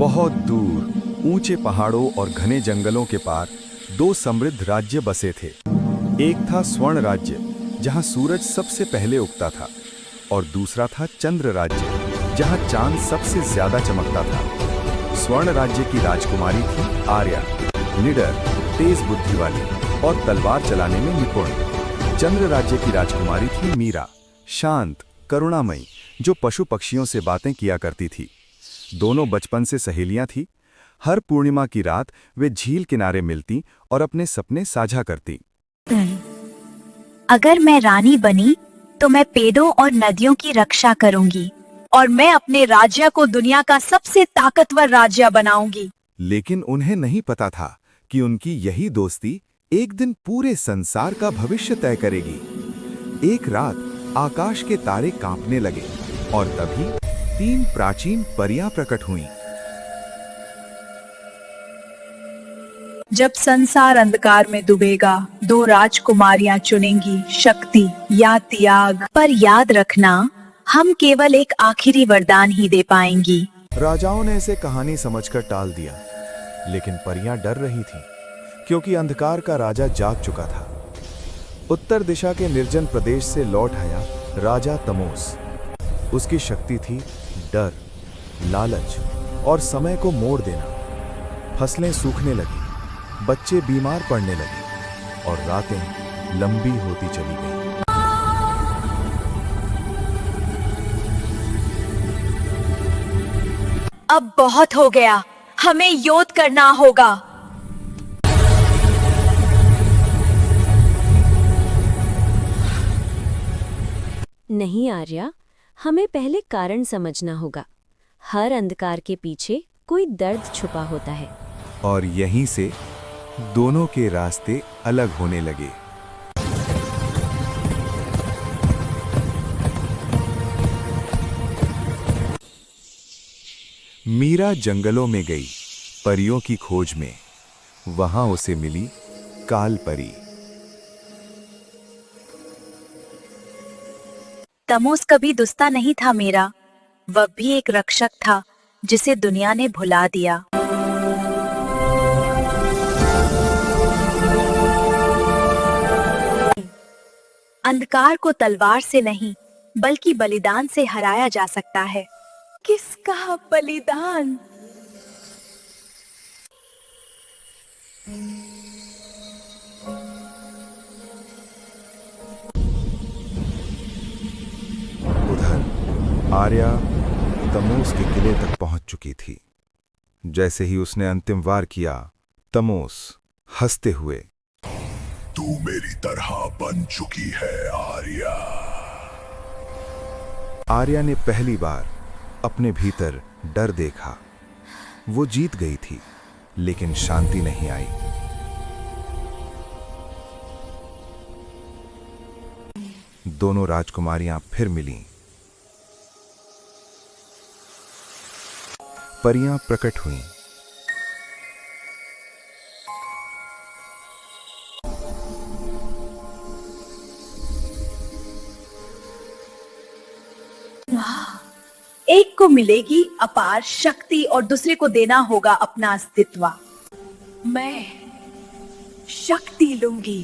बहुत दूर ऊंचे पहाड़ों और घने जंगलों के पार दो समृद्ध राज्य बसे थे। एक था स्वर्ण राज्य, जहां सूरज सबसे पहले उगता था, और दूसरा था चंद्र राज्य, जहां चांद सबसे ज्यादा चमकता था। स्वर्ण राज्य की राजकुमारी थी आर्या, निडर, तेज बुद्धि वाली और तलवार चलाने में निपुण। चंद्र राज्य की राजकुमारी थी मीरा, शांत, करुणामयी, जो पशु पक्षियों से बातें किया करती थी। दोनों बचपन से सहेलियां थी। हर पूर्णिमा की रात वे झील किनारे मिलती और अपने सपने साझा करती। अगर मैं रानी बनी तो मैं पेड़ों और नदियों की रक्षा करूंगी और मैं अपने राज्य को दुनिया का सबसे ताकतवर राज्य बनाऊंगी। लेकिन उन्हें नहीं पता था कि उनकी यही दोस्ती एक दिन पूरे संसार का भविष्य तय करेगी। एक रात आकाश के तारे कांपने लगे और तभी 3 प्राचीन परियां प्रकट हुईं। जब संसार अंधकार में डूबेगा, 2 राजकुमारियां चुनेंगी, शक्ति या त्याग। पर याद रखना, हम केवल एक आखिरी वरदान ही दे पाएंगी। राजाओं ने इसे कहानी समझकर टाल दिया, लेकिन परियां डर रही थीं, क्योंकि अंधकार का राजा जाग चुका था। उत्तर दिशा के निर्जन प्रदेश से लौट आया राजा तमोस। उसकी शक्ति थी डर, लालच और समय को मोड़ देना। फसलें सूखने लगी, बच्चे बीमार पड़ने लगे और रातें लंबी होती चली गईं। अब बहुत हो गया, हमें युद्ध करना होगा। नहीं आर्या, हमें पहले कारण समझना होगा। हर अंधकार के पीछे कोई दर्द छुपा होता है। और यहीं से दोनों के रास्ते अलग होने लगे। मीरा जंगलों में गई परियों की खोज में। वहां उसे मिली काल परी। तमोस कभी दुस्ता नहीं था मेरा, वह भी एक रक्षक था जिसे दुनिया ने भुला दिया। अंधकार को तलवार से नहीं, बल्कि बलिदान से हराया जा सकता है। किसका बलिदान? आर्या तमोस के किले तक पहुंच चुकी थी। जैसे ही उसने अंतिम वार किया, तमोस हंसते हुए, तू मेरी तरह बन चुकी है आर्या। आर्या ने पहली बार अपने भीतर डर देखा। वो जीत गई थी, लेकिन शांति नहीं आई। दोनों राजकुमारियां फिर मिलीं। परियां प्रकट हुईं। एक को मिलेगी अपार शक्ति और दूसरे को देना होगा अपना अस्तित्व। मैं शक्ति लूंगी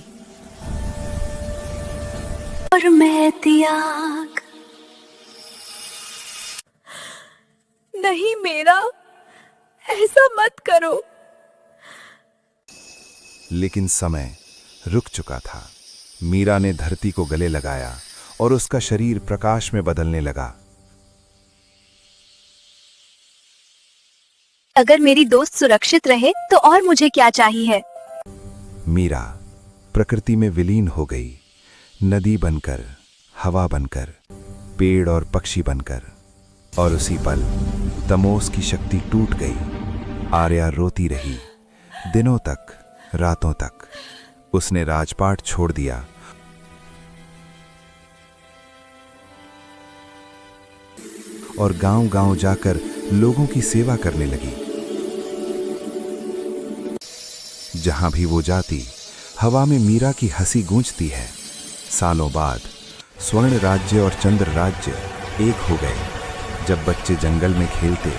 और मैं त्याग। नहीं मेरा, ऐसा मत करो। लेकिन समय रुक चुका था। मीरा ने धरती को गले लगाया और उसका शरीर प्रकाश में बदलने लगा। अगर मेरी दोस्त सुरक्षित रहे तो और मुझे क्या चाहिए? मीरा प्रकृति में विलीन हो गई, नदी बनकर, हवा बनकर, पेड़ और पक्षी बनकर। और उसी पल तमोस की शक्ति टूट गई। आर्या रोती रही, दिनों तक, रातों तक। उसने राजपाट छोड़ दिया और गांव-गांव जाकर लोगों की सेवा करने लगी। जहां भी वो जाती, हवा में मीरा की हंसी गूंजती है। सालों बाद स्वर्ण राज्य और चंद्र राज्य एक हो गए। जब बच्चे जंगल में खेलते,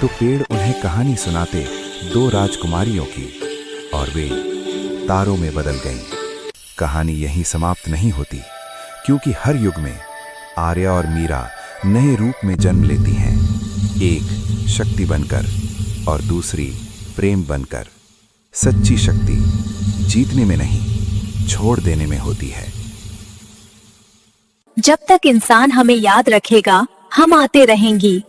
तो पेड़ उन्हें कहानी सुनाते दो राजकुमारियों की, और वे तारों में बदल गईं। कहानी यहीं समाप्त नहीं होती, क्योंकि हर युग में आर्या और मीरा नए रूप में जन्म लेती हैं, एक शक्ति बनकर और दूसरी प्रेम बनकर। सच्ची शक्ति जीतने में नहीं, छोड़ देने में होती है। जब तक इंसान हमें याद रखेगा, हम आते रहेंगी।